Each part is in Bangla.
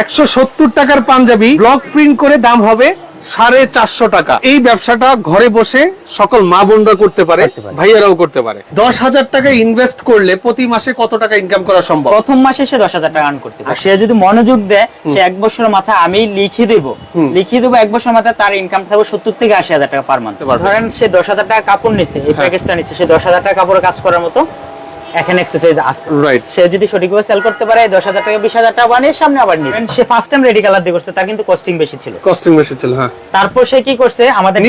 170 টাকার পাঞ্জাবি ব্লক প্রিন্ট করে দাম হবে 450 টাকা। এই ব্যবসাটা ঘরে বসে সকল মা বোনরা করতে পারে, ভাইয়ারাও করতে পারে। 10,000 টাকা ইনভেস্ট করলে প্রতি মাসে কত টাকা ইনকাম করা সম্ভব? প্রথম মাসে সে 10,000 টাকা আর্ন করতে পারে। সে যদি মনোযোগ দেয়, সে এক বছরের মাথায় আমি লিখিয়ে দেবো এক বছরের মাথায় তার ইনকাম থাকবে 70 থেকে 80,000 টাকা পার মান্থ। ধরেন সে 10,000 টাকা কাপড় নিচ্ছে, এই প্যাকেজটা নিচ্ছে, সে 10,000 টাকা কাপড়ে কাজ করার মতো এখানে এক্সারসাইজ আছে। রাইট। সে যদি সঠিকভাবে সেল করতে পারে 10,000 টাকা 20,000 টাকা বানিয়ে সামনে আবার নিবে। সে ফার্স্ট টাইম রেডি কালার দিয়ে করছে, তার কিন্তু কস্টিং বেশি ছিল। হ্যাঁ। তারপর সে কি করছে, আমাদের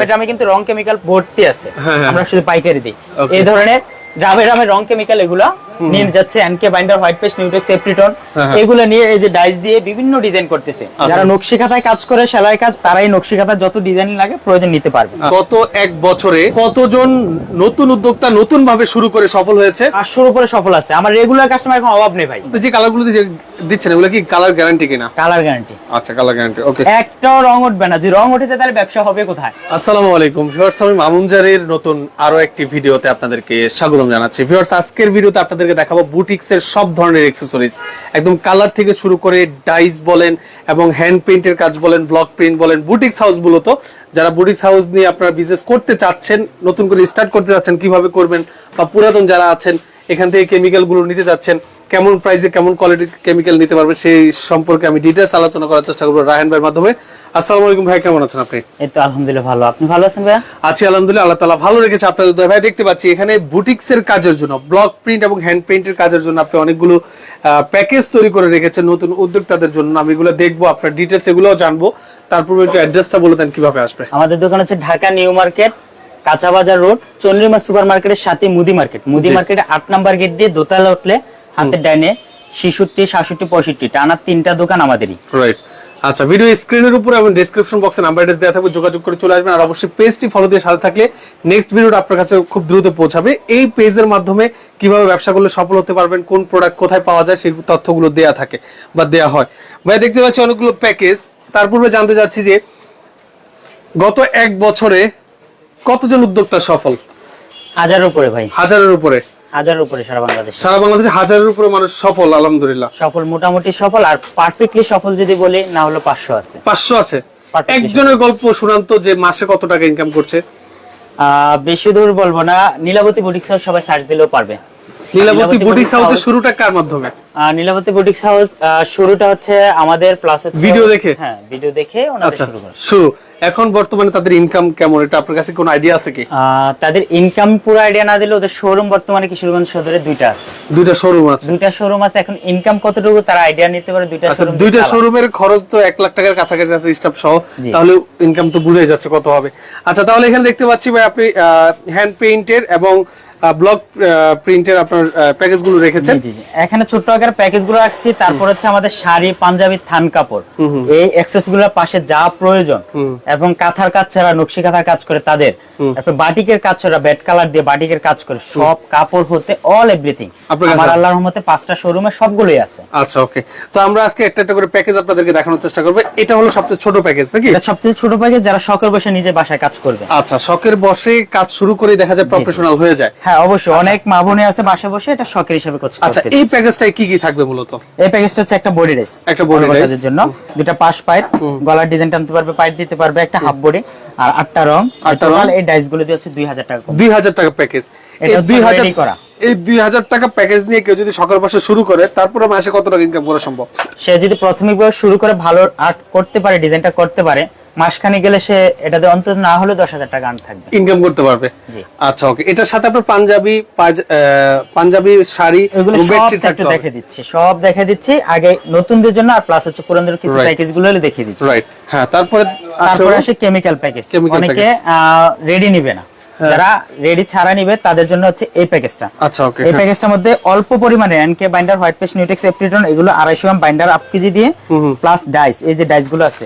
গ্রামে কিন্তু রং কেমিক্যাল ভর্তি আছে, আমরা শুধু পাইকারি দিই। এই ধরনের গ্রামে রং কেমিক্যাল এগুলা নিয়ে যাচ্ছে, এনকে বাইন্ডার, হোয়াইট পেস্ট, নিউটেক্স, এপ্রিটন, এগুলো নিয়ে এই যে ডাইস দিয়ে বিভিন্ন ডিজাইন করতেছে। যারা নকশি খাতায় কাজ করে, সেলাই কাজ, তারাই নকশি খাতায় যত ডিজাইন লাগে প্রয়োজন নিতে পারবে। গত এক বছরে কতজন নতুন উদ্যোক্তা নতুন ভাবে শুরু করে সফল হয়েছে? 500-র উপরে সফল আছে। আমার রেগুলার কাস্টমার এখন অভাব নেই ভাই। যে কালারগুলো দিচ্ছেন এগুলো কি কালার গ্যারান্টি কিনা? Colour guarantee. আচ্ছা, কালার গ্যারান্টি। ওকে। একটাও রং উঠবে না। যে রং উঠেছে তাহলে ব্যবসা হবে কোথায়? আসসালামু আলাইকুম ভিউয়ার্স, আমি মামুনজারের নতুন আরো একটি ভিডিওতে আপনাদেরকে স্বাগতম জানাচ্ছি। ভিউয়ার্স, আজকের ভিডিওতে আপনাদেরকে দেখাবো বুটিক্সের সব ধরনের অ্যাকসেসরিজ, একদম কালার থেকে শুরু করে ডাইস বলেন এবং হ্যান্ড পেইন্টের কাজ বলেন, ব্লক প্রিন্ট বলেন, বুটিক্স হাউস মূলত যারা বুটিক্স হাউস নিয়ে আপনারা বিজনেস করতে চাচ্ছেন, নতুন করে স্টার্ট করতে চাচ্ছেন, কিভাবে করবেন, বা পুরাতন যারা আছেন এখান থেকে কেমিক্যাল গুলো নিতে যাচ্ছেন, কেমন প্রাইসে কেমন কোয়ালিটির কেমিক্যাল নিতে পারবেন, সেই সম্পর্কে আমি ডিটেইলস আলোচনা করার চেষ্টা করবো রায়হান ভাইয়ের মাধ্যমে। আসসালামু আলাইকুম ভাই, কেমন আছেন আপনি? এই তো আলহামদুলিল্লাহ ভালো। আপনি ভালো আছেন ভাই? আছি আলহামদুলিল্লাহ, আল্লাহ তাআলা ভালো রেখেছে আপনাদের দয়া। ভাই দেখতে পাচ্ছি এখানে বুটিক্স এর কাজের জন্য, ব্লক প্রিন্ট এবং হ্যান্ড পেইন্টের কাজের জন্য আপনি অনেকগুলো প্যাকেজ তৈরি করে রেখেছেন নতুন উদ্যোক্তাদের জন্য। আমি এগুলো দেখবো, আপনার ডিটেইলস এগুলোও জানবো। তারপর একটু অ্যাড্রেসটা বলে দেন কিভাবে আসবে। আমাদের দোকান আছে ঢাকা নিউ মার্কেট, কাঁচা বাজার রোড, চন্দ্রিমা সুপার মার্কেটের সাথে মুদি মার্কেট। মুদি মার্কেটে 8 নাম্বার গেট দিয়ে দোতলা উঠলে হাতের ডাইনে 66, 67, 65 টানা 3টা দোকান আমাদেরই। রাইট। আচ্ছা, ভিডিও স্ক্রিনের উপর এবং ডেসক্রিপশন বক্সে নাম্বার অ্যাড্রেস দেওয়া থাকবে, যোগাযোগ করে চলে আসবেন। আর অবশ্যই পেজটি ফলো দিয়ে সাথে থাকলে নেক্সট ভিডিওটা আপনার কাছে খুব দ্রুত পৌঁছাবে। এই পেজের মাধ্যমে কিভাবে ব্যবসা করলে সফল হতে পারবেন, কোন প্রোডাক্ট কোথায় পাওয়া যায়, সেই তথ্যগুলো দেয়া থাকে বা দেয়া হয়। ভাই দেখতে পাচ্ছি অনেকগুলো প্যাকেজ। তার পূর্বে জানতে চাচ্ছি যে গত এক বছরে কতজন উদ্যোক্তা সফল? 1000-এর উপরে ভাই। 1000-এর উপরে? 1000-এর উপরে সারা বাংলাদেশে। সারা বাংলাদেশে 1000-এর উপরে মানুষ সফল, আলহামদুলিল্লাহ। সফল, মোটামুটি সফল। আর পারফেক্টলি সফল যদি বলি, না হলো 500 আছে। 500 আছে। একজনের গল্প শুনান তো, যে মাসে কত টাকা ইনকাম করছে। বেশি দূর বলবো না, নীলাবতী বুটিক্স হাউস সবাই সার্চ দিলেও পারবে। নীলাবতী বুটিক্স হাউসের শুরুটা কার মাধ্যমে? নীলাবতী বুটিক্স হাউস শুরুটা হচ্ছে আমাদের প্লাস ভিডিও দেখে। হ্যাঁ, ভিডিও দেখে ওনাদের শুরু করা। শুরু। এখন বর্তমানে তাদের ইনকাম কেমন, এটা আপনার কাছে কোনো আইডিয়া আছে কি? তাদের ইনকাম পুরো আইডিয়া না দিলে, ওদের শোরুম বর্তমানে কিশোরগঞ্জ সদরে 2টা আছে। 2টা শোরুম আছে। 2টা শোরুম আছে। এখন ইনকাম কতটুকু তারা আইডিয়া নিতে পারে। 2টা শোরুম, 2টা শোরুমের খরচ তো 1 লাখ টাকার কাছাকাছি আছে স্টাফ সহ, তাহলে ইনকাম তো বুঝাই যাচ্ছে কত হবে। আচ্ছা, তাহলে এখানে দেখতে পাচ্ছি ভাই আপনি হ্যান্ড পেইন্টের এবং ব্লক প্রিন্টের আপনার প্যাকেজগুলো রেখেছেন। জি জি, এখানে ছোট আকারের প্যাকেজগুলো রাখছি। তারপর হচ্ছে আমাদের শাড়ি, পাঞ্জাবি, থান কাপড়, এই অ্যাক্সেসগুলোর পাশে যা প্রয়োজন, এবং কাঁথার কাজ ছাড়া নকশি কাঁথার কাজ করে তাদের, তারপর বাটিকের কাজ ছাড়া বেড কালার দিয়ে বাটিকের কাজ করে সব কাপড় হতে অল এভরিথিং আমার আল্লাহর রহমতে 5টা শোরুমে সবগুলোই আছে। আচ্ছা, ওকে। তো আমরা আজকে একটা একটা করে প্যাকেজ আপনাদেরকে দেখানোর চেষ্টা করব। এটা হলো সবচেয়ে ছোট প্যাকেজ নাকি? এটা সবচেয়ে ছোট প্যাকেজ, যারা শখের বসে নিজে বাসায় কাজ করবে। আচ্ছা, শখের বসে কাজ শুরু করে দেখা যায় প্রফেশনাল হয়ে যায়। হ্যাঁ অবশ্যই, অনেক মা বোনে আছে বাসায় বসে এটা শখের হিসেবে কাজ করতে। আচ্ছা, এই প্যাকেজটায় কি কি থাকবে মূলত? এই প্যাকেজটা হচ্ছে একটা বডি ড্রেস, একটা বডি ড্রেসের জন্য 2টা পাশ পাইপ, গলার ডিজাইন টানতে পারবে, পাইপ দিতে পারবে, একটা হাফ বডি আর 8টা রং। টোটাল এই ডাইস গুলো দিয়ে হচ্ছে 2000 টাকা। 2000 টাকা প্যাকেজ। এটা 2000 করা। এই 2000 টাকা প্যাকেজ নিয়ে কেউ যদি সকাল বসে শুরু করে, তারপরে মাসে কত টাকা ইনকাম করা সম্ভব? সে যদি প্রাথমিকভাবে শুরু করে ভালো আর্ট করতে পারে, ডিজাইনটা করতে পারে, মাসখানে গেলে সে এটাতে অন্তত না হলে 10,000 টাকা আর্ন থাকবে, ইনকাম করতে পারবে। আচ্ছা, ওকে। এটার সাথে আপনার পাঞ্জাবি শাড়ি এগুলো সব দেখে দিচ্ছি, সব দেখে দিচ্ছি আগে নতুনদের জন্য, আর প্লাস হচ্ছে পুরানদের কিছু প্যাকেজ গুলো দেখিয়ে দিচ্ছি। রাইট। হ্যাঁ, তারপরে আসে কেমিক্যাল প্যাকেজ। অনেকে রেডি নিবে না, যারা রেডি ছাড়া নিবে তাদের জন্য হচ্ছে এই প্যাকেজটা। আচ্ছা, ওকে। এই প্যাকেজটার মধ্যে অল্প পরিমাণে এনকে বাইন্ডার, হোয়াইট পেস্ট, নিউটেক্স, এপ্রিটন, এগুলো 250 গ্রাম বাইন্ডার আপ কেজি দিয়ে, প্লাস ডাইস, এই যে ডাইস গুলো আছে,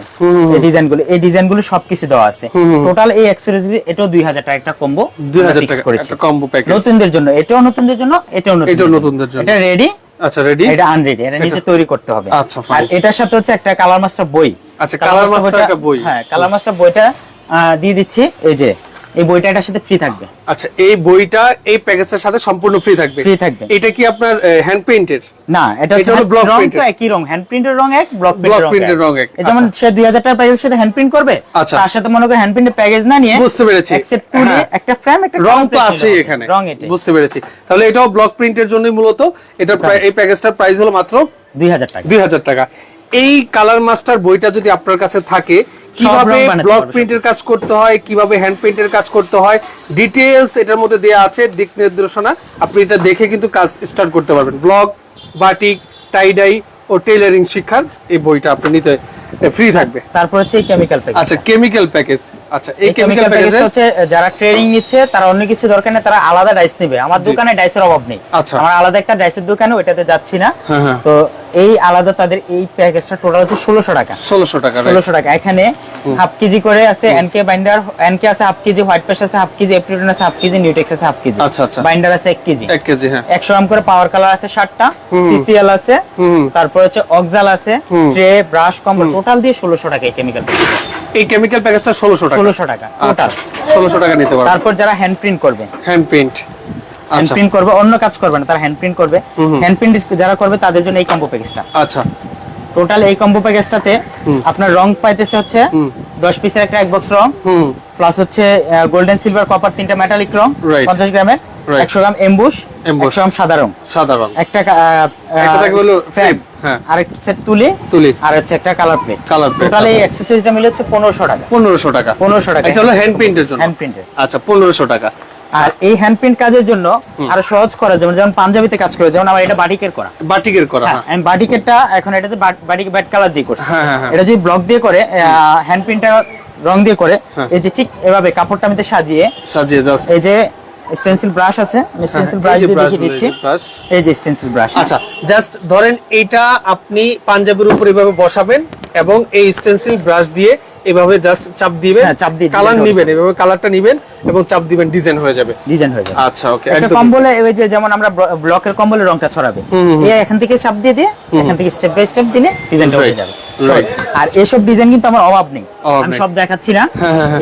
এই ডিজাইনগুলো সবকিছু দেওয়া আছে। টোটাল এই অ্যাকসেসরিজ দিয়ে এটাও 2000 টাকা একটা কম্বো, 2000 টাকা একটা কম্বো প্যাকেজ। নতুনদের জন্য এটাও, নতুনদের জন্য এটাও, নতুনদের জন্য এটা রেডি। আচ্ছা, রেডি। এটা আনরেডি, এটা নিচে তৈরি করতে হবে। আচ্ছা, আর এটার সাথে হচ্ছে একটা কালার মাস্টার বই। আচ্ছা, কালার মাস্টার একটা বই। হ্যাঁ, কালার মাস্টার বইটা দিয়ে দিচ্ছি। এই যে এই বইটা এটার সাথে ফ্রি থাকবে। আচ্ছা, এই বইটা এই প্যাকেজটার সাথে সম্পূর্ণ ফ্রি থাকবে? ফ্রি থাকবে। এটা কি আপনার হ্যান্ড পেইন্টের? না, এটা হচ্ছে ব্লক রং প্রিন্টের। তো একই রং, হ্যান্ড প্রিন্টের রং এক, ব্লক প্রিন্টের রং এক। যেমন সে 2000 টাকা প্যাকেজের সাথে হ্যান্ড প্রিন্ট করবে, আচ্ছা। তার সাথে মনে করে হ্যান্ড প্রিন্টের প্যাকেজ না নিয়ে, বুঝতে পেরেছি, এক্সেপ্ট টুলে একটা ফ্রেম, একটা রং তো আছে এখানে, রং এটাই। বুঝতে পেরেছি। তাহলে এটাও ব্লক প্রিন্টের জন্যই মূলত। এটা এই প্যাকেজটার প্রাইস হলো মাত্র 2000 টাকা। 2000 টাকা। এই কালার মাস্টার বইটা যদি আপনার কাছে থাকে, কিভাবে ব্লক প্রিন্টের কাজ করতে হয়, কিভাবে হ্যান্ড পেইন্টের কাজ করতে হয়, ডিটেইলস এটার মধ্যে দেয়া আছে, দিক নির্দেশনা। আপনি এটা দেখে কিন্তু কাজ স্টার্ট করতে পারবেন। ব্লক, বাটিক, টাইডাই ও টেইলারিং শিক্ষার এই বইটা আপনি নিতে ফ্রি থাকবে। তারপর হচ্ছে এই কেমিক্যাল প্যাকেজ। আচ্ছা, কেমিক্যাল প্যাকেজ। আচ্ছা, এই কেমিক্যাল প্যাকেজ হচ্ছে যারা ট্রেনিং নিচ্ছে তারা অন্য কিছু দরকার নেই, তারা আলাদা ডাইস নেবে। আমার দোকানে ডাইসের অভাব নেই। আচ্ছা, আমার আলাদা একটা ডাইসের দোকানে, ওইটাতে যাচ্ছি না। হ্যাঁ। তো এই আলাদা তাদের এই প্যাকেজটা টোটাল হচ্ছে 1600 টাকা। 1600 টাকা, 1600 টাকা। এখানে হাফ কেজি করে আছে এনকে বাইন্ডার, এনকে আছে হাফ কেজি, হোয়াইট পেস্ট আছে হাফ কেজি, এপ্রিটন আছে হাফ কেজি, নিউটেক্স আছে হাফ কেজি। আচ্ছা আচ্ছা। বাইন্ডার আছে 1 কেজি। 1 কেজি, হ্যাঁ। 100 গ্রাম করে পাওয়ার কালার আছে 60টা, সিসিএল আছে, তারপর হচ্ছে অক্সাল আছে, ট্রে, ব্রাশ, কম্বল, টোটাল দিয়ে 1600 টাকা এই কেমিক্যাল প্যাকেজ। এই কেমিক্যাল প্যাকেজটা 1600 টাকা। 1600 টাকা টোটাল। 1600 টাকা নিতে পারবেন। তারপর যারা হ্যান্ড প্রিন্ট করবে, হ্যান্ড পেইন্ট, হ্যান্ড প্রিন্ট করবে, অন্য কাজ করবে না, তারা হ্যান্ড প্রিন্ট করবে। হ্যান্ড প্রিন্ট যারা করবে তাদের জন্য এই কম্বো প্যাকেজটা। আচ্ছা, টোটাল এই কম্বো প্যাকেজটাতে আপনার রং পাইতেছে হচ্ছে 10 পিসের একটা এক বক্স রং, প্লাস হচ্ছে গোল্ডেন, সিলভার, কপার 3টা মেটালিক রং 50 গ্রামের, 100 গ্রাম এমবুশ, 100 গ্রাম সাদা রং, একটা হলো ফ্রেম, হ্যাঁ, আরেকটা সেট তুলি, আর হচ্ছে একটা কালার প্লেট। টোটাল এই অ্যাকসেসরিজটা মিলে হচ্ছে 1500 টাকা। 1500 টাকা। 1500 টাকা। এটা হলো হ্যান্ড প্রিন্টের জন্য। হ্যান্ড প্রিন্টের। আচ্ছা, 1500 টাকা। আর এই হ্যান্ড প্রিন্ট কাজের জন্য আরো সহজ করা, যেমন পাঞ্জাবিতে কাজ করে, যেমন আমার এটা বাটিকের করা। হ্যাঁ, আমি বাটিকেরটা এখন এটাতে বাটিক ব্যাট কালার দিয়ে করছি। হ্যাঁ। এটা যদি ব্লক দিয়ে করে, হ্যান্ড প্রিন্টটা রং দিয়ে করে, এই যে ঠিক এভাবে কাপড়টা আমি সাজিয়ে জাস্ট এই যে স্টেনসিল ব্রাশ আছে, আমি স্টেনসিল ব্রাশ দিয়ে দেখিয়ে দিচ্ছি। এই যে স্টেনসিল ব্রাশ। আচ্ছা, জাস্ট ধরেন এটা আপনি পাঞ্জাবির উপর এভাবে বসাবেন এবং এই স্টেনসিল ব্রাশ দিয়ে এভাবে জাস্ট চাপ দিবেন, কালার নিবেন, এভাবে কালারটা নিবেন এবং চাপ দিবেন, ডিজাইন হয়ে যাবে। আচ্ছা, ওকে। একটা কম্বলে এই যে যেমন আমরা ব্লকের কম্বলে রংটা ছড়াবে, এই এখান থেকে চাপ দিয়ে এখান থেকে স্টেপ বাই স্টেপ দিলে ডিজাইনটা হয়ে যাবে। আর এইসব ডিজাইন কিন্তু আমার অভাব নেই, আমি সব দেখাচ্ছি না।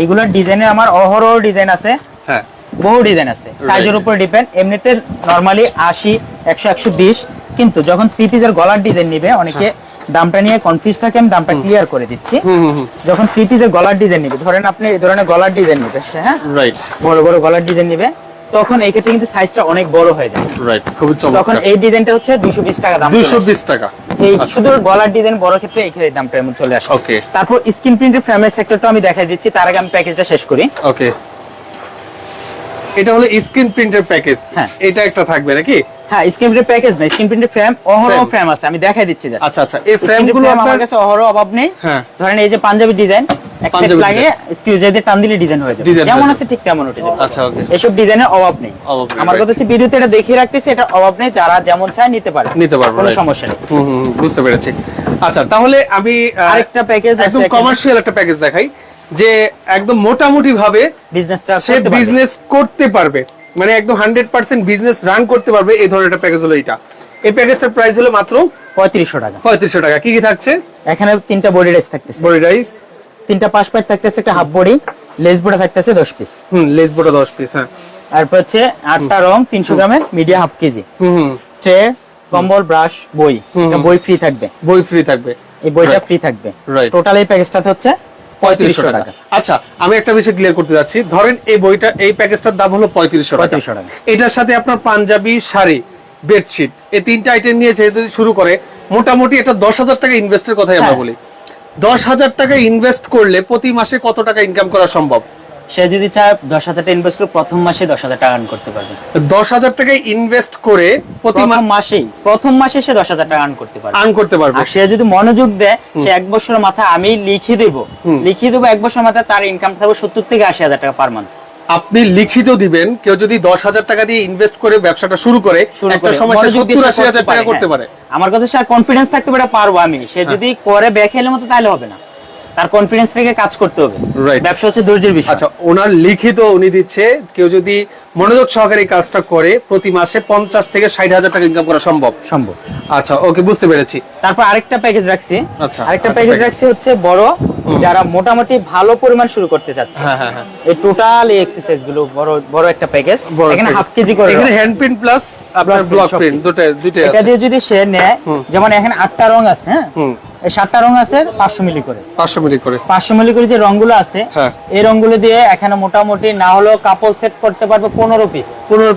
এগুলোর ডিজাইনে আমার অহরহ ডিজাইন আছে, হ্যাঁ, বহু ডিজাইন আছে, সাইজের উপর ডিপেন্ড। এমনিতে নরমালি 80, 100, 120, কিন্তু যখন 3 পিসের গলার ডিজাইন নিবে অনেকে দামটা নিয়ে কনফিউজ থাকে, আমি দামটা ক্লিয়ার করে দিচ্ছি। যখন 3 পিসের গলার ডিজাইন নিবে, ধরেন আপনি এই ধরনের গলার ডিজাইন নিবে, হ্যাঁ, রাইট, বড় বড় গলার ডিজাইন নিবে, তখন এই ক্ষেত্রে কিন্তু সাইজটা অনেক বড় হয়ে যায়, রাইট, খুব চমৎকার। তখন এই ডিজাইনটা হচ্ছে 220 টাকা দাম। 220 টাকা। এই শুধু গলার ডিজাইন বড় ক্ষেত্রে এই দামটা এমন চলে আসে। ওকে। তারপর স্ক্রিন প্রিন্টের ফ্রেমের সেক্টরটা আমি দেখাই দিচ্ছি, তার আগে আমি প্যাকেজটা শেষ করি। ওকে। এটা হলো স্ক্রিন প্রিন্টের প্যাকেজ। হ্যাঁ, এটা একটা থাকবে নাকি? হ্যাঁ, স্ক্রিন প্রিন্টের প্যাকেজ না, স্ক্রিন প্রিন্টের ফ্রেম, অহরহ ফ্রেম আছে, আমি দেখাই দিচ্ছি জাস্ট। আচ্ছা আচ্ছা, এই ফ্রেমগুলো আমার কাছে অহরহ অভাব নেই। হ্যাঁ, ধরেন এই যে পাঞ্জাবি ডিজাইন, একটা লাগিয়ে স্কিউ দিয়ে টান দিলে ডিজাইন হয়ে যাবে, যেমন আছে ঠিক তেমন উঠে যাবে। আচ্ছা, ওকে। এসব ডিজাইনের অভাব নেই। আমার কথা হচ্ছে ভিডিওতে এটা দেখিয়ে রাখতেছি, এটা অভাব নেই, যারা যেমন চায় নিতে পারে, কোনো সমস্যা নেই। বুঝতে পেরেছি। আচ্ছা, তাহলে আমি আরেকটা প্যাকেজ একদম কমার্শিয়াল একটা প্যাকেজ দেখাই, যে একদম মোটামুটি ভাবে বিজনেস করতে পারবে, মানে একদম 100% বিজনেস রান করতে পারবে, এই ধরনের একটা প্যাকেজ হলো এটা। এই প্যাকেজটার প্রাইস হলো মাত্র 3500 টাকা। 3500 টাকা। কি কি থাকছে এখানে? 3টা বডি রাইস থাকতেছে, 3টা পাশ পাইট থাকতেছে, একটা হাফ বডি, লেস বোর্ডা থাকতেছে 10 পিস। Less বোর্ডা 10 piece. হ্যাঁ। তারপর হচ্ছে 8টা রং 300 গ্রামের, মিডিয়া হাফ কেজি, ট্রে, কম্বল, ব্রাশ, বই, এটা বই ফ্রি থাকবে, এই বইটা ফ্রি থাকবে। টোটাল এই প্যাকেজটাতে হচ্ছে 3500 টাকা। আচ্ছা, আমি একটা বিষয় ক্লিয়ার করতে যাচ্ছি, ধরেন এই বইটা, এই প্যাকেজটার দাম হলো 3500 টাকা। এটার সাথে আপনার পাঞ্জাবি, শাড়ি, বেডশিট, এই 3টা আইটেম নিয়ে যদি শুরু করে, মোটামুটি এটা 10,000 টাকা ইনভেস্টের কথাই আমরা বলি। 10,000 টাকা ইনভেস্ট করলে প্রতি মাসে কত টাকা ইনকাম করা সম্ভব? সে যদি চায় 10,000 টাকা ইনভেস্ট করে প্রথম মাসে 10,000 টাকা আর্ন করতে পারবে। 10,000 টাকা ইনভেস্ট করে প্রথম মাসে সে 10,000 টাকা আর্ন করতে পারবে। আর সে যদি মনোযোগ দেয়, সে 1 বছরের মাথায় আমি লিখে দেব 1 বছরের মাথায় তার ইনকাম থাকবে 70 থেকে 80,000 টাকা পার মান্থ। আপনি লিখিত দিবেন, কেউ যদি 10,000 টাকা দিয়ে ইনভেস্ট করে ব্যবসাটা শুরু করে, একটা সময় 70-80,000 টাকা করতে পারে। আমার কাছে সে কনফিডেন্স থাকতে পারে, পারবো আমি। সে যদি করে বেখেলের মতো, তাহলে হবে না, তার কনফিডেন্স রেখে কাজ করতে হবে। ব্যবসা হচ্ছে ধৈর্যের বিষয়। আচ্ছা, ওনার লিখিত উনি দিচ্ছে, কেউ যদি মনোযোগ সহকারে কাজটা করে প্রতি মাসে 50 থেকে 60,000 টাকা ইনকাম করা সম্ভব। আচ্ছা, ওকে, বুঝতে পেরেছি। তারপর আরেকটা প্যাকেজ রাখছি। আচ্ছা, আরেকটা প্যাকেজ রাখছি হচ্ছে বড় যারা মোটামুটি ভালো পরিমাণ শুরু করতে চাচ্ছে, এই টোটাল এই এক্সারসাইজ গুলো বড় বড় একটা প্যাকেজ। এখানে হাফ কেজি করে, এখানে হ্যান্ড প্রিন্ট প্লাস আপনার ব্লক প্রিন্ট দুটোই আছে। এটা দিয়ে যদি সে নেয়, যেমন এখানে 8টা রং আছে, হ্যাঁ এই 7টা রং আছে 500 মিলি করে, 500 মিলি করে যে রংগুলো আছে, এই রংগুলো দিয়ে এখানে মোটামুটি না হলো কাপল সেট করতে পারবে 15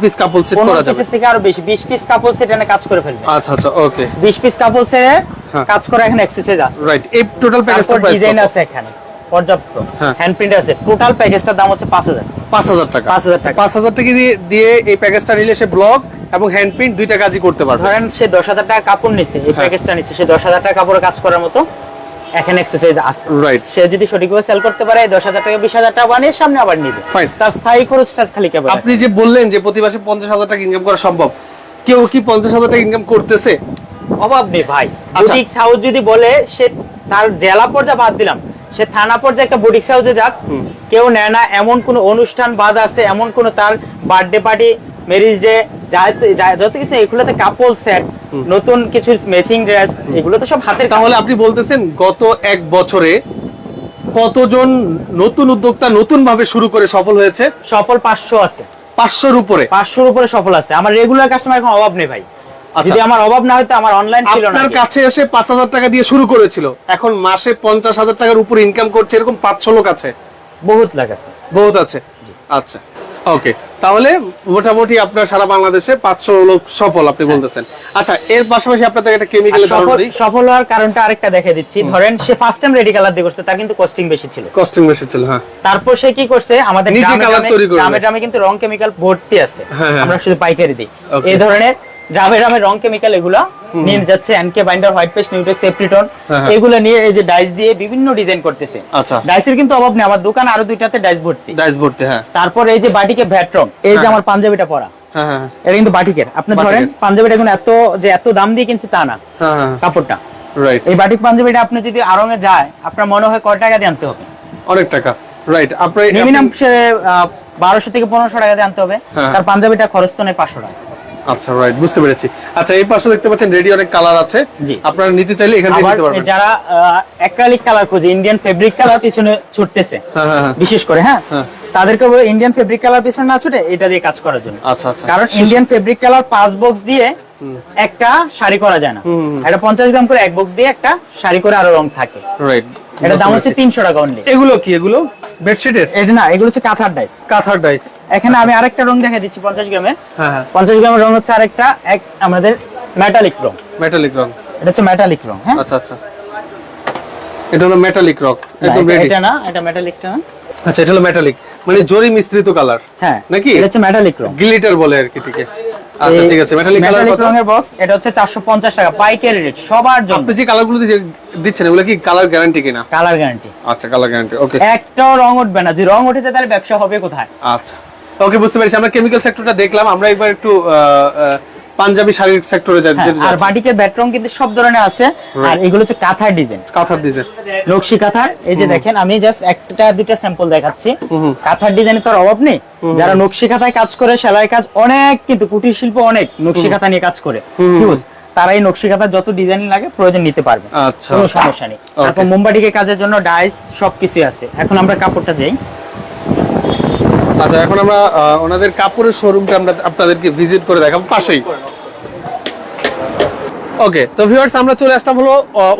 পিস কাপল সেট করা যাবে। 15 পিসের থেকে আরো বেশি, 20 পিস কাপল সেট এনে কাজ করে ফেলবে। আচ্ছা আচ্ছা, ওকে, 20 পিস কাপল সেট কাজ করা এখানে এক্সারসাইজ আছে। রাইট, এই টোটাল প্যাকেজটার প্রাইস ডিজাইন আছে এখানে পর্যাপ্ত, হ্যান্ড প্রিন্ট আছে। টোটাল প্যাকেজটার দাম হচ্ছে 5000 টাকা। 5000 টাকা দিয়ে এই প্যাকেজটা নিলে সে ব্লক এবং হ্যান্ড প্রিন্ট দুইটা কাজই করতে পারবে। ধরেন সে 10000 টাকা কাপড় নিছে, এই প্যাকেজটা নিছে, সে 10000 টাকা কাপড়ে কাজ করার মতো এখানে এক্সারসাইজ আছে। রাইট, সে যদি সঠিকভাবে সেল করতে পারে 10000 টাকা 20000 টাকা বানিয়ে সামনে আবার নিবে। তার স্থায়ী খরচটা খালি কেবল। আপনি যে বললেন যে প্রতি মাসে 50000 টাকা ইনকাম করা সম্ভব, কেউ কি 50000 টাকা ইনকাম করতেছে? অভাব নেই ভাই। বুটিক হাউস যদি বলে, সে তার জেলা পর্যায়ে বাদ দিলাম, সে থানা পর্যায়ে একটা বুটিক হাউসে যাক, কেউ নেয় না এমন কোন অনুষ্ঠান বাদ আছে, এমন কোন তার বার্থডে পার্টি, ম্যারেজ ডে, যত কিছু এগুলোতে কাপল সেট, নতুন কিছু ম্যাচিং ড্রেস, এগুলো তো সব হাতের। তাহলে আপনি বলতেছেন গত এক বছরে কতজন নতুন উদ্যোক্তা নতুন ভাবে শুরু করে সফল হয়েছে? সফল 500 আছে, 500-র উপরে সফল আছে। আমার রেগুলার কাস্টমার এখন অভাব নেই ভাই। যদি আমার অভাব না হতো, আমার অনলাইন ছিল না। আপনার কাছে এসে 5000 টাকা দিয়ে শুরু করেছিল, এখন মাসে 50000 টাকার উপরে ইনকাম করছে, এরকম 500 লোক আছে? বহুত লাগাছে, বহুত আছে। আচ্ছা, ওকে, তাহলে মোটামুটি আপনার সারা বাংলাদেশে 500 লোক সফল আপনি বলতেছেন। আচ্ছা, এর পাশাপাশি আপনাদের একটা কেমিক্যাল সফল হওয়ার কারণটা আরেকটা দেখে দিচ্ছি। ধরেন সে ফার্স্ট টাইম রেডি কালার দিয়ে করছে, তার কিন্তু কস্টিং বেশি ছিল। হ্যাঁ। তারপর সে কি করছে, আমাদের নিজে কালার তৈরি করে, গ্রামে কিন্তু রং কেমিক্যাল ভর্তি আছে, আমরা শুধু পাইকারি দিই। এই ধরনের গ্রামে রং কেমিক্যাল এগুলা নিয়ে যাচ্ছে, এনকে বাইন্ডার, হোয়াইট পেস্ট, নিউটেক্স, এপ্রিটন, এগুলো নিয়ে এই যে ডাইস দিয়ে বিভিন্ন ডিজাইন করতেছে। আচ্ছা, ডাইসের কিন্তু অভাব নেই, আমার দোকান আরো দুইটাতে ডাইস ভর্তি। হ্যাঁ। তারপর এই যে বাটিকে ভ্যাট রং, এই যে আমার পাঞ্জাবিটা পরা, এটা কিন্তু বাটিকের। আপনি ধরেন পাঞ্জাবিটা এখন এত দাম দিয়ে কিনছি তা না, কাপড়টা। রাইট, এই বাটিক পাঞ্জাবিটা আপনি যদি আড়ং এ যায়, আপনার মনে হয় কয় টাকা দিয়ে আনতে হবে? অনেক টাকা। রাইট, আপনার মিনিমাম 1200 থেকে 1500 টাকা দিয়ে আনতে হবে। তার পাঞ্জাবিটা খরচ তো নেই 500 টাকা। আচ্ছা, রাইট, বুঝতে পেরেছি। আচ্ছা, এই পাশে দেখতে পাচ্ছেন রেডি অনেক কালার আছে, আপনারা নিতে চাইলে এখান থেকে নিতে পারবেন। যারা অ্যাক্রিলিক কালার খোঁজে, ইন্ডিয়ান ফেব্রিক কালার পিছনে ছুটতেছে বিশেষ করে, হ্যাঁ, তাদেরকে বলে ইন্ডিয়ান ফেব্রিক কালার পিছনে না ছুটে এটা দিয়ে কাজ করার জন্য। আচ্ছা আচ্ছা, কারণ ইন্ডিয়ান ফেব্রিক কালার 5 বক্স দিয়ে একটা শাড়ি করা যায় না, এটা 50 গ্রাম করে এক বক্স দিয়ে একটা শাড়ি করে আরো রং থাকে। রাইট, এটা দাম হচ্ছে 300 টাকা অনলি। এগুলো কি? এগুলো বেডশিটের? এটা না, এগুলো হচ্ছে কাঁথার ডাইস। এখানে আমি আরেকটা রং দেখা দিচ্ছি 50 গ্রামের। হ্যাঁ, 50 গ্রামের রং হচ্ছে আরেকটা আমাদের মেটালিক রং। এটা হচ্ছে মেটালিক রং। হ্যাঁ, আচ্ছা আচ্ছা, এটা হলো মেটালিক রং, একদম রেডি। এটা না, এটা মেটালিকটা না। আচ্ছা, এটা হলো মেটালিক, মানে জরি মিশ্রিত কালার। হ্যাঁ, নাকি? এটা হচ্ছে মেটালিক রং, গ্লিটার বলে আর কি। ঠিক আছে, আচ্ছা, ঠিক আছে। মেটালিক কালার কত? রঙের বক্স, এটা হচ্ছে 450 টাকা পাইকারি রেট সবার জন্য। আপনি যে কালারগুলো দিচ্ছেন এগুলো কি কালার গ্যারান্টি কিনা? Colour guarantee. আচ্ছা, কালার গ্যারান্টি, ওকে। একটাও রং উঠবে না, যদি রং উঠে যায় তাহলে ব্যবসা হবে কোথায়? আচ্ছা, ওকে, বুঝতে পেরেছি। আমরা কেমিক্যাল সেক্টরটা দেখলাম, আমরা একবার একটু পাঞ্জাবি শাড়ির সেক্টরে যাই। আর বাটিকের ব্যাট রং কিন্তু সব ধরনের আছে, আর এগুলো হচ্ছে কাঁথার ডিজাইন, নকশি কাঁথার। এই যে দেখেন, আমি জাস্ট একটা দুইটা স্যাম্পল দেখাচ্ছি। কাঁথার ডিজাইনের তো অভাব নেই। যারা নকশি কাঁথায় কাজ করে, সেলাই কাজ অনেক, কিন্তু কুটির শিল্প অনেক নকশি কাঁথা নিয়ে কাজ করে, তারা এই নকশি কাঁথার যত ডিজাইন লাগে প্রয়োজন নিতে পারবে, কোনো সমস্যা নেই। তারপর মোমবাটিকের কাজের জন্য ডাইস সবকিছু আছে। এখন আমরা কাপড়টা যাই। আচ্ছা, এখন আমরা ওনাদের কাপড়ের শোরুমটা আমরা আপনাদেরকে ভিজিট করে দেখাবো পাশেই। ওকে, তো ভিউয়ার্স, আমরা চলে আসলাম হলো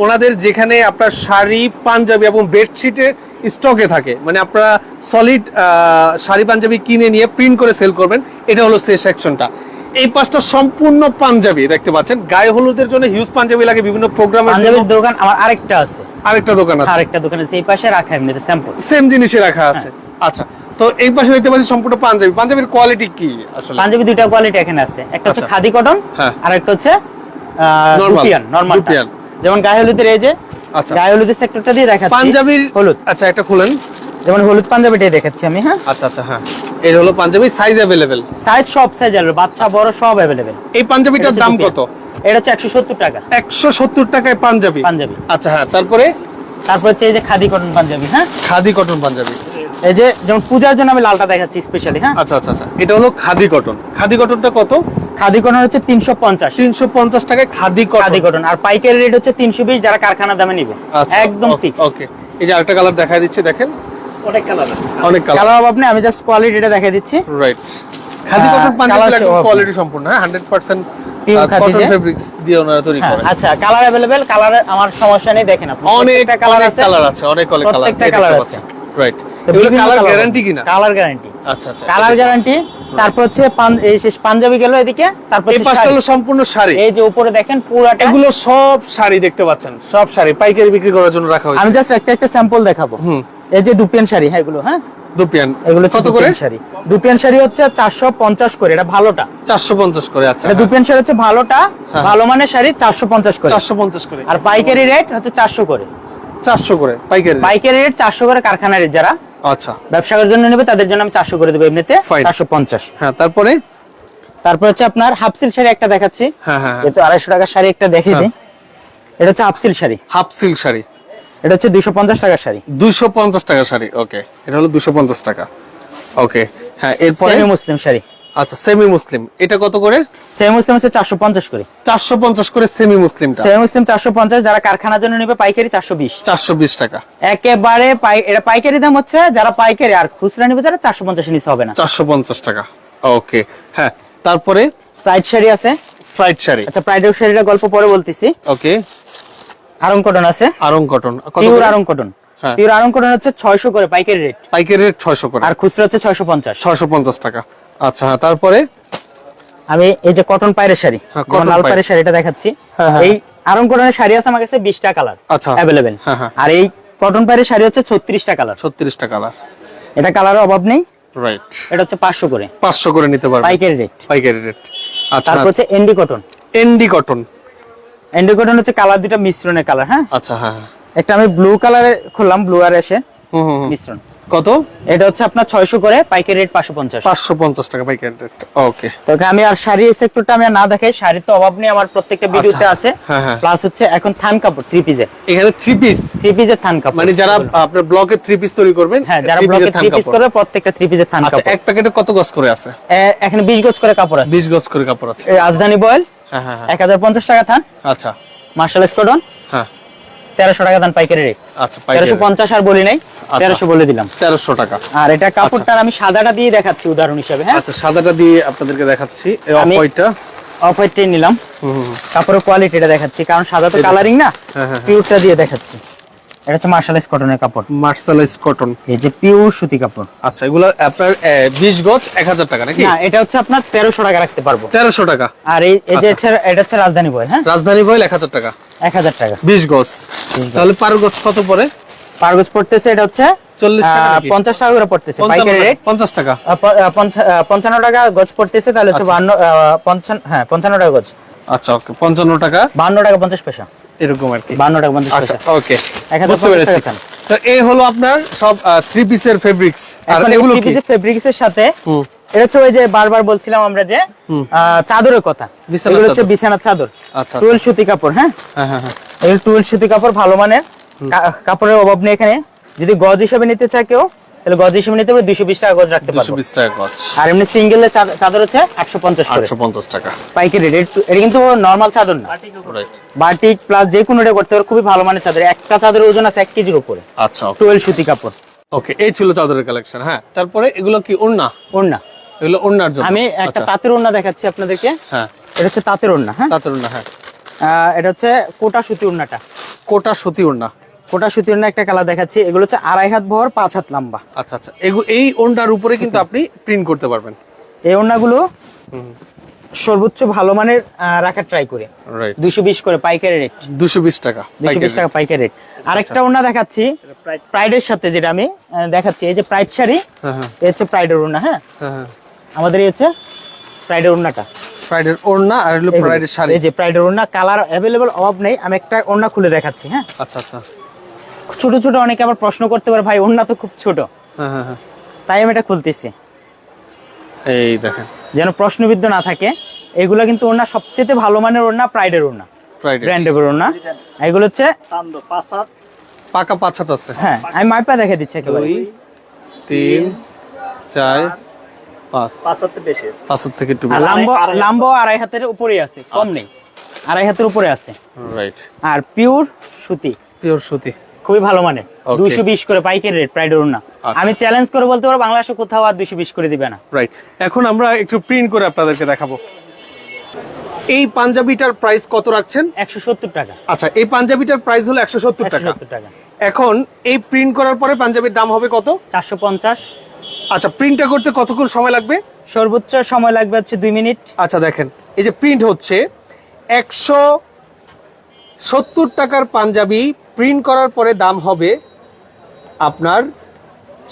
ওনাদের যেখানে আপনার শাড়ি, পাঞ্জাবি এবং বেডশিটের স্টকে থাকে, মানে আপনারা সলিড শাড়ি পাঞ্জাবি কিনে নিয়ে প্রিন্ট করে সেল করবেন, এটা হলো সেই সেকশনটা। এই পাঁচটা সম্পূর্ণ পাঞ্জাবি দেখতে পাচ্ছেন। গায়ে হলুদের জন্য হিউজ পাঞ্জাবি লাগে, বিভিন্ন প্রোগ্রামের পাঞ্জাবির দোকান আমার আরেকটা আছে। আরেকটা দোকান আছে এই পাশে রাখা, এমনিতে স্যাম্পল সেম জিনিসই রাখা আছে। আচ্ছা, তো এই পাশে দেখতে পাচ্ছি সম্পূর্ণ পাঞ্জাবি। পাঞ্জাবির কোয়ালিটি কি? আসলে পাঞ্জাবি দুইটা কোয়ালিটি এখানে আছে, একটা হচ্ছে খাদি কটন, আর একটা হচ্ছে নরমাল। যেমন গায়ে হলুদের, এই যে গায়ে হলুদের সেক্টরটা দিয়ে দেখাচ্ছি পাঞ্জাবির হলুদ। আচ্ছা, একটা খুলেন। যেমন হলুদ পাঞ্জাবিটাই দেখাচ্ছি আমি। হ্যাঁ, আচ্ছা আচ্ছা, হ্যাঁ, এই হলো পাঞ্জাবি। Size available? সাইজ সব সাইজ अवेलेबल, বাচ্চা বড় সব अवेलेबल। এই পাঞ্জাবিটার দাম কত? এটা হচ্ছে 170 টাকা। 170 টাকায় পাঞ্জাবি। আচ্ছা, হ্যাঁ, তারপর হচ্ছে এই যে খাদি কটন পাঞ্জাবি। হ্যাঁ, খাদি কটন পাঞ্জাবি। এই যে যেমন পূজার জন্য আমি লালটা দেখাচ্ছি স্পেশালি। হ্যাঁ, আচ্ছা আচ্ছা, এটা হলো খাদি কটন। খাদি কটনটা কত? খাদি কটন হচ্ছে 350 টাকায় খাদি কটন। আর পাইকারি রেট হচ্ছে 320, যারা কারখানা দামে নিবে একদম ফিক্স। ওকে, এই যে আরেকটা কালার দেখাই দিচ্ছি, দেখেন অনেক কালার আছে, অনেক কালার। কালার অভাব নেই, আমি জাস্ট কোয়ালিটিটা দেখাই দিচ্ছি। Right, khadi cotton Punjabi colour একদম অভাব কোয়ালিটি সম্পূর্ণ, হ্যাঁ 100% Pure খাদি কটন যে। ফেব্রিক্স দিয়ে ওনারা তৈরি হ্যাঁ, করে। আচ্ছা কালার अवेलेबल, কালার আমার সমস্যা নেই, দেখেন আপনি অনেক কালার কালার আছে, কালার আছে, অনেক অনেক কালার, প্রত্যেকটা কালার আছে। রাইট। তো এগুলো বিভিন্ন কালার colour গ্যারান্টি হবে। কিনা? কালার গ্যারান্টি, আচ্ছা আচ্ছা, কালার গ্যারান্টি। তারপর হচ্ছে এই শেষ পাঞ্জাবি গেল এদিকে, তারপর এই হচ্ছে পাঁচটা শাড়ি। হলো সম্পূর্ণ শাড়ি। এই যে উপরে দেখেন পুরাটা, এগুলো সব শাড়ি দেখতে পাচ্ছেন, সব শাড়ি পাইকারি বিক্রি করার জন্য রাখা হয়েছে। আমি জাস্ট একটা একটা স্যাম্পল দেখাবো। এই যে দুপিয়ান শাড়ি, হ্যাঁ এগুলো, হ্যাঁ দুপিয়ান এগুলো কত করে? শাড়ি, দুপিয়ান শাড়ি হচ্ছে 450 করে, এটা ভালোটা। 450 করে, আচ্ছা। এটা দুপিয়ান শাড়ি হচ্ছে ভালোটা, ভালো মানের শাড়ি 450 করে, 450 করে। আর পাইকারি রেট হচ্ছে 400 করে। 400 করে পাইকারি। পাইকারি রেট 400 করে, কারখানা রেট যারা আচ্ছা, ব্যবসা করার জন্য নেবে তাদের জন্য আমি 400 করে দেবো, এমনিতে Fine. 450। হ্যাঁ তারপরে? তারপর হচ্ছে আপনার হাফ সিল্ক শাড়ি একটা দেখাচ্ছি, হ্যাঁ হ্যাঁ, যেহেতু 250 টাকার শাড়ি একটা দেখিয়ে দিই। এটা হচ্ছে half silk sari, half silk sari, এটা হচ্ছে 250 টাকার শাড়ি, 250 টাকা শাড়ি। ওকে, এটা হলো 250 টাকা। ওকে, হ্যাঁ এরপরে? সেমি মুসলিম শাড়ি। আচ্ছা, সেমি মুসলিম এটা কত করে? সেমি মুসলিম হচ্ছে 450 করে। 450 করে সেমি মুসলিমটা। সেমি মুসলিম 450, যারা কারখানার জন্য নেবে পাইকারি 420। 420 টাকা একেবারে এটা পাইকারি দাম হচ্ছে, যারা পাইকারি আর খুচরা নেবে যারা 450 এর নিচে হবে না। 450 টাকা। ওকে, হ্যাঁ তারপরে? প্রাইড শাড়ি আছে। ফ্লাইট শাড়ি, আচ্ছা প্রাইডের শাড়িটা গল্প পরে বলতেছি। ওকে। আরং কটন আছে, আরং কটন কত পিওর করে? আরং কটন। হ্যাঁ। পিওর আরং কটন হচ্ছে 600 করে পাইকারি রেট, পাইকারি রেট 600 করে, আর খুচরা হচ্ছে 650। 650 টাকা। আচ্ছা, হ্যাঁ তারপরে? আমি এই যে কটন পাইরের শাড়ি, হ্যাঁ, যেমন cotton লাল পাইর। পাইরের শাড়িটা দেখাচ্ছি। হ্যাঁ, হ্যাঁ। এই আরং কটনের শাড়ি আছে আমার কাছে 20টা কালার আচ্ছা। अवेलेबल। হ্যাঁ, হ্যাঁ। আর এই কটন পাইরের শাড়ি হচ্ছে 36টা কালার। 36টা কালার। এটা কালারের অভাব নেই। রাইট, এটা হচ্ছে 500 করে 500 করে নিতে পারবেন পাইকারি রেট। পাইকারি রেট। আচ্ছা, তারপর হচ্ছে ND cotton. ND cotton. ND cotton হচ্ছে কালার দুটো মিশ্রণের কালার, হ্যাঁ। আচ্ছা, হ্যাঁ হ্যাঁ। একটা আমি ব্লু কালারে খুললাম, ব্লু আর এসে মিশ্রণ। কত? এটা হচ্ছে আপনার 600 করে পাইকারি রেট 550। 550 টাকা পাইকারি রেট। ওকে, তো আমি আর শাড়ি সেক্টরটা আমি আর না দেখাই, শাড়ির তো অভাব নেই আমার প্রত্যেকটা ভিডিওতে আছে। হ্যাঁ, হ্যাঁ। প্লাস হচ্ছে এখন থান কাপড় 3 পিসের, এখানে 3 পিস, 3 পিসের থান কাপড়, মানে যারা আপনার ব্লকে 3 পিস তৈরি করবেন, হ্যাঁ যারা 3 ব্লকে পিসের থান 3 পিস কাপড়। করবে প্রত্যেকটা 3 পিসের থান আচ্ছা, কাপড়। এক প্যাকেটে কত গজ করে আছে? এখানে 20 গজ করে কাপড় আছে। 20 গজ করে কাপড় আছে। এই রাজধানী বয়েল হ্যাঁ হ্যাঁ হ্যাঁ। 1050 টাকা থান। আচ্ছা, মার্শাল স্কোডন হ্যাঁ 1300 টাকা থান পাইকারি রেট। আচ্ছা, পাইকারি 1350 আর বলি নাই, 1300 বলে দিলাম। 1300 টাকা। আর এটা কাপড়টা আমি সাদাটা দিয়ে দেখাচ্ছি উদাহরণ হিসেবে, হ্যাঁ। আচ্ছা, সাদাটা দিয়ে আপনাদেরকে দেখাচ্ছি। এই অফ আমি- হোয়াইটটা। অফ হোয়াইটটাই নিলাম, কাপড়ের কোয়ালিটিটা দেখাচ্ছি, কারণ সাদা তো কালারিং না, হ্যাঁ, হ্যাঁ। পিওরটা দিয়ে দেখাচ্ছি। এটা হচ্ছে মার্শালাইজ কটনের কাপড়, মার্শালাইজ কটন। এই যে পিওর সুতি কাপড়। আচ্ছা, এগুলো আপনার 20 গজ 1000 টাকা নাকি? না, এটা হচ্ছে আপনার 1300 টাকা রাখতে পারবো। 1300 টাকা। আর এই যে এটা হচ্ছে রাজধানী বয়েল, হ্যাঁ রাজধানী বয়েল 1000 টাকা, 1000 টাকা 20 গজ। তাহলে পার গজ কত পড়ে? পার গজ পড়তেছে, এটা হচ্ছে 40 টাকা নাকি? 50 টাকা করে পড়তেছে পাইকারি রেট। 50 টাকা। 55 টাকা গজ পড়তেছে, তাহলে হচ্ছে 55 টাকা গজ। আচ্ছা, ওকে, 55 টাকা 52 টাকা 50 পয়সা, এরকম আর কি। 52 টাকা 50 আচ্ছা, পয়সা। ওকে, 1050 বুঝতে পেরেছি। টাকা। তো এই হলো আপনার সব 3 পিসের ফেব্রিক্স। আর এখন এগুলো এই কি? ফেব্রিক্স এর সাথে এটা হচ্ছে ওই যে বারবার বলছিলাম আমরা যে চাদরের কথা, বিছানার এগুলো হচ্ছে চাদর। বিছানার চাদর, আচ্ছা, টুয়েল সুতি কাপড়, হ্যাঁ হ্যাঁ হ্যাঁ হ্যাঁ। এগুলো টুয়েল সুতি কাপড়, ভালো মানের কাপড়ের অভাব নেই এখানে। যদি গজ হিসেবে নিতে চায় কেউ, তাহলে গজ হিসেবে নিতে পারবে 220 টাকা গজ রাখতে পারবো। 220 টাকা গজ। আর এমনি সিঙ্গেল চাদর হচ্ছে 850 করে 850 টাকা পাইকারি রেট। এটা কিন্তু নরমাল চাদর না, রাইট। বাটিক প্লাস যে কোনো এটা করতে পারবে, খুবই ভালো মানের চাদর। একটা চাদরের ওজন আছে 1 কেজির উপরে, আচ্ছা, ওকে টুয়েল সুতি কাপড়। ওকে, এই ছিল চাদরের কালেকশন। হ্যাঁ, তারপরে এগুলো কি ওড়না? ওড়না, এগুলো ওড়নার জন্য। আমি একটা আচ্ছা, তাঁতের ওড়না দেখাচ্ছি আপনাদেরকে। হ্যাঁ, এটা হচ্ছে তাঁতের ওড়না, হ্যাঁ তাঁতের ওড়না। হ্যাঁ, এটা হচ্ছে কোটা সুতি ওড়নাটা, কোটা সুতি ওড়না। কোটা সুতি ওড়না একটা কালার দেখাচ্ছি। এগুলো হচ্ছে 2.5 হাত বহর 5 হাত লম্বা। আচ্ছা আচ্ছা, এই ওড়নার উপরে কিন্তু আপনি প্রিন্ট করতে পারবেন। এই ওড়নাগুলো সর্বোচ্চ ভালো মানের রাখার ট্রাই করে, রাইট। 220 করে পাইকারি রেট, 220 টাকা 220 টাকা পাইকারি রেট। আরেকটা ওড়না দেখাচ্ছি প্রাইডের সাথে, যেটা আমি দেখাচ্ছি। এই যে প্রাইড শাড়ি, হ্যাঁ হ্যাঁ এই হচ্ছে প্রাইডের ওড়না, হ্যাঁ হ্যাঁ হ্যাঁ। আমাদের এই হচ্ছে প্রাইডের ওড়নাটা, ফ্রাইডের ওড়না আর হলো ফ্রাইডের শাড়ি। এই যে প্রাইডের ওড়না, কালার अवेलेबल অভাব নেই। আমি একটা ওড়না খুলে দেখাচ্ছি, হ্যাঁ। আচ্ছা আচ্ছা, ছোট ছোট অনেকে আবার প্রশ্ন করতে পারে, ভাই ওড়না তো খুব ছোট, হ্যাঁ হ্যাঁ হ্যাঁ। তাই আমি এটা খুলতেছি এই দেখেন, যেন প্রশ্নবিদ্ধ না থাকে। এগুলো কিন্তু ওড়না সবচেয়ে ভালো মানের ওড়না, প্রাইডের ওড়না, ফ্রাইডে ব্র্যান্ডের ওড়না। এগুলো হচ্ছে পাকা 5 হাত আছে। হ্যাঁ, আমি মাইপা দেখে দিচ্ছি একেবারে। 2 3 4 5 5 হাত থেকে একটু আর বেশি। লাম্ব 2.5 হাতের উপরেই আছে, কম নেই, 2.5 হাতের উপরে আছে। রাইট, আর পিওর সুতি, পিওর সুতি, খুবই ভালো মানের, 220 করে পাইকারি রেট প্রাইড ওড়না। আমি চ্যালেঞ্জ করে বলতে পারবো বাংলাদেশে কোথাও আর 220 করে দিবে না। রাইট, এখন আমরা একটু প্রিন্ট করে আপনাদেরকে দেখাবো। এই পাঞ্জাবিটার প্রাইস কত রাখছেন? 170 টাকা। আচ্ছা, এই পাঞ্জাবিটার প্রাইস হলো 170 টাকা। এখন এই প্রিন্ট করার পরে পাঞ্জাবির দাম হবে কত? 450। আচ্ছা, প্রিন্টটা করতে কতক্ষণ সময় লাগবে? সর্বোচ্চ সময় লাগবে হচ্ছে 2 মিনিট। আচ্ছা দেখেন, এই যে প্রিন্ট হচ্ছে 170 টাকার পাঞ্জাবি প্রিন্ট করার পরে দাম হবে আপনার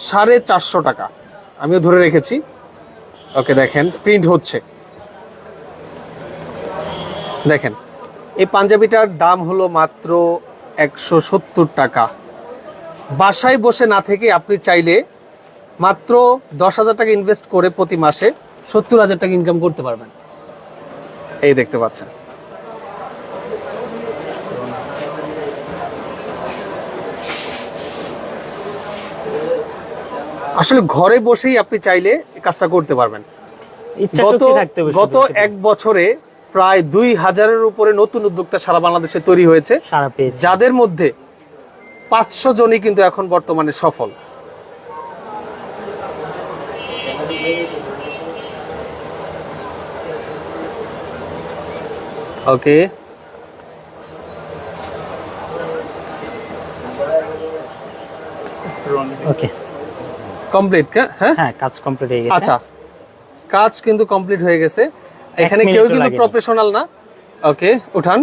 450 টাকা। আমিও ধরে রেখেছি। ওকে, দেখেন প্রিন্ট হচ্ছে। দেখেন এই পাঞ্জাবিটার দাম হলো মাত্র 170 টাকা। বাসায় বসে না থেকে আপনি চাইলে মাত্র 10,000 টাকা ইনভেস্ট করে প্রতি মাসে 70,000 টাকা ইনকাম করতে পারবেন। এই দেখতে পাচ্ছেন। আসলে ঘরে বসেই আপনি চাইলে এই কাজটা করতে পারবেন। গত 1 বছরে প্রায় 2000-এর উপরে নতুন উদ্যোক্তা সারা বাংলাদেশে তৈরি হয়েছে, যাদের মধ্যে 500 জনই কিন্তু এখন বর্তমানে সফল। ওকে, ওকে কমপ্লিট। হ্যাঁ, কাজ কমপ্লিট হয়ে গেছে। আচ্ছা, কাজ কিন্তু কমপ্লিট হয়ে গেছে। এখানে কেউ কিন্তু প্রফেশনাল না। ওকে, উঠান।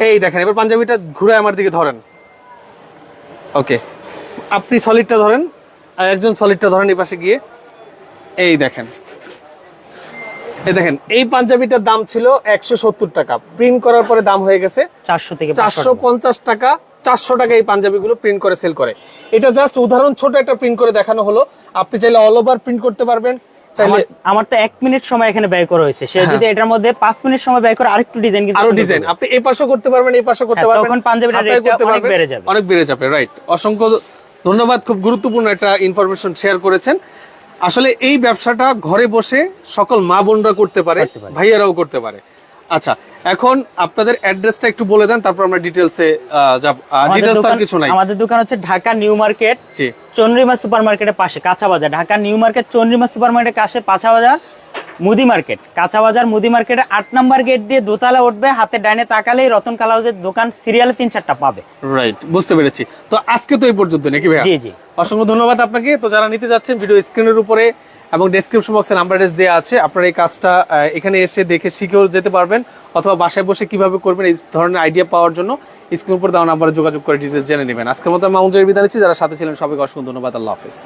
এই দেখেন, এবার পাঞ্জাবিটা ঘুরে আমার দিকে ধরেন। ওকে, আপনি সলিডটা ধরেন আর একজন সলিডটা ধরেন এই পাশে গিয়ে। এই দেখেন, এই দেখেন, এই পাঞ্জাবিটার দাম ছিল 170 টাকা, প্রিন্ট করার পরে দাম হয়ে গেছে 400 থেকে 450 টাকা। 400 টাকা এই পাঞ্জাবিগুলো প্রিন্ট করে সেল করে। এটা জাস্ট উদাহরণ, ছোট একটা প্রিন্ট করে দেখানো হলো। আপনি চাইলে অল ওভার প্রিন্ট করতে পারবেন। আমার তো 1 মিনিট সময় এখানে ব্যয় করা হয়েছে, সে যদি এটার মধ্যে 5 মিনিট সময় ব্যয় করে আরেকটু ডিজাইন, কিন্তু আরো ডিজাইন আপনি এই পাশে করতে পারবেন, এই পাশে করতে পারবেন, তখন পাঞ্জাবিটার রেটটা অনেক বেড়ে যাবে, অনেক বেড়ে যাবে। রাইট, অসংখ্য ধন্যবাদ, খুব গুরুত্বপূর্ণ একটা ইনফরমেশন শেয়ার করেছেন। আসলে এই ব্যবসাটা ঘরে বসে সকল মা বোনরা করতে পারে, ভাইয়ারাও করতে পারে। আচ্ছা, এখন আপনাদের অ্যাড্রেসটা একটু বলে দেন, তারপর আমরা ডিটেইলসে যাব। ডিটেইলস আর কিছু নাই। আমাদের দোকান হচ্ছে ঢাকা নিউ মার্কেট, চন্দ্রিমা সুপারমার্কেটের পাশে, কাঁচা বাজার। ঢাকা নিউ মার্কেট চন্দ্রিমা সুপারমার্কেটের কাছে কাঁচা বাজার মুদি মার্কেট। কাঁচা বাজার মুদি মার্কেটের 8 নাম্বার গেট দিয়ে দোতলা উঠবে, হাতে ডাইনে তাকালেই রতন কালাউজের দোকান, সিরিয়ালে 3-4টা পাবে। রাইট, বুঝতে পেরেছি। তো আজকে তো এই পর্যন্ত নাকি ভাইয়া? জি জি, অসংখ্য ধন্যবাদ আপনাকে। তো যারা নিতে যাচ্ছেন, ভিডিও স্ক্রিনের উপরে এবং ডেসক্রিপশন বক্সে নাম্বার অ্যাড্রেস দেওয়া আছে। আপনারা এই কাজটা এখানে এসে দেখে শিখেও যেতে পারবেন, অথবা বাসায় বসে কিভাবে করবেন এই ধরনের আইডিয়া পাওয়ার জন্য স্ক্রিন উপর দেওয়া নাম্বারে যোগাযোগ করে ডিটেইলস জেনে নেবেন। আজকের মতো মামুন জাহের বিদায় নিচ্ছি। যারা সাথে ছিলেন সবাইকে অসংখ্য ধন্যবাদ। আল্লাহ হাফেজ।